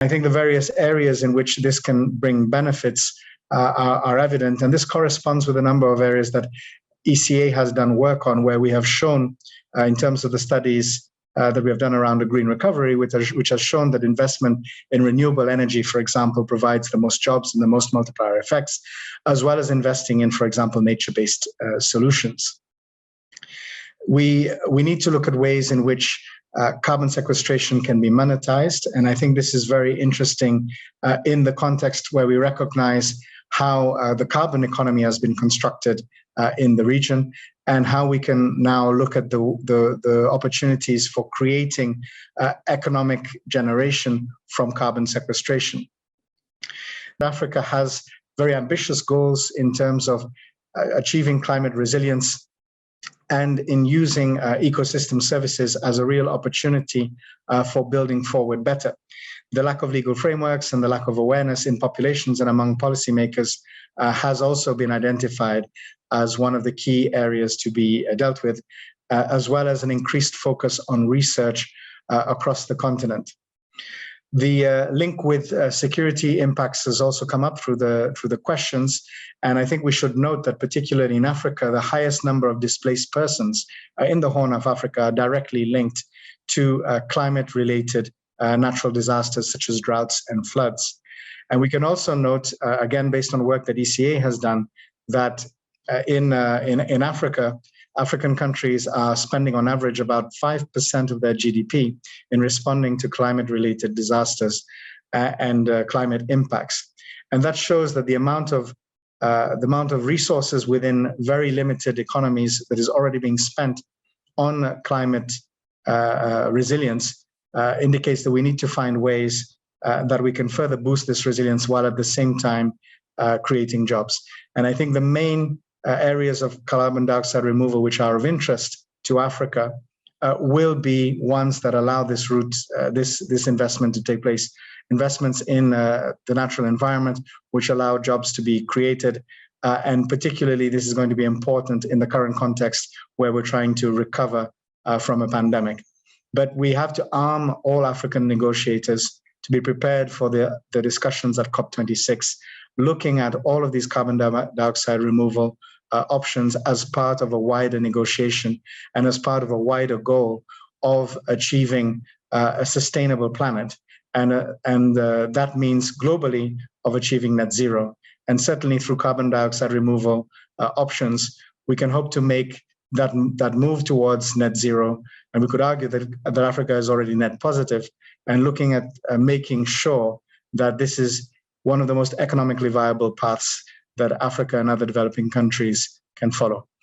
I think the various areas in which this can bring benefits are evident, and this corresponds with a number of areas that ECA has done work on, where we have shown in terms of the studies that we have done around the green recovery, which has shown that investment in renewable energy, for example, provides the most jobs and the most multiplier effects, as well as investing in, for example, nature-based solutions. We need to look at ways in which carbon sequestration can be monetized, and I think this is very interesting in the context where we recognize how the carbon economy has been constructed in the region, and how we can now look at the opportunities for creating economic generation from carbon sequestration. Africa has very ambitious goals in terms of achieving climate resilience and in using ecosystem services as a real opportunity for building forward better. The lack of legal frameworks and the lack of awareness in populations and among policymakers has also been identified as one of the key areas to be dealt with, as well as an increased focus on research across the continent. The link with security impacts has also come up through the questions, and I think we should note that particularly in Africa, the highest number of displaced persons in the Horn of Africa are directly linked to climate-related natural disasters such as droughts and floods. And we can also note, again, based on work that ECA has done, that in Africa, African countries are spending on average about 5% of their GDP in responding to climate-related disasters and climate impacts. And that shows that the amount of resources within very limited economies that is already being spent on climate resilience indicates that we need to find ways that we can further boost this resilience while at the same time creating jobs. And I think the main areas of carbon dioxide removal which are of interest to Africa will be ones that allow this route, this investment to take place. Investments in the natural environment, which allow jobs to be created. And particularly, this is going to be important in the current context where we're trying to recover from a pandemic. But we have to arm all African negotiators to be prepared for the discussions at COP26, looking at all of these carbon dioxide removal options as part of a wider negotiation and as part of a wider goal of achieving a sustainable planet. And that means globally of achieving net zero. And certainly through carbon dioxide removal options, we can hope to make that move towards net zero. And we could argue that Africa is already net positive, and looking at making sure that this is one of the most economically viable paths that Africa and other developing countries can follow.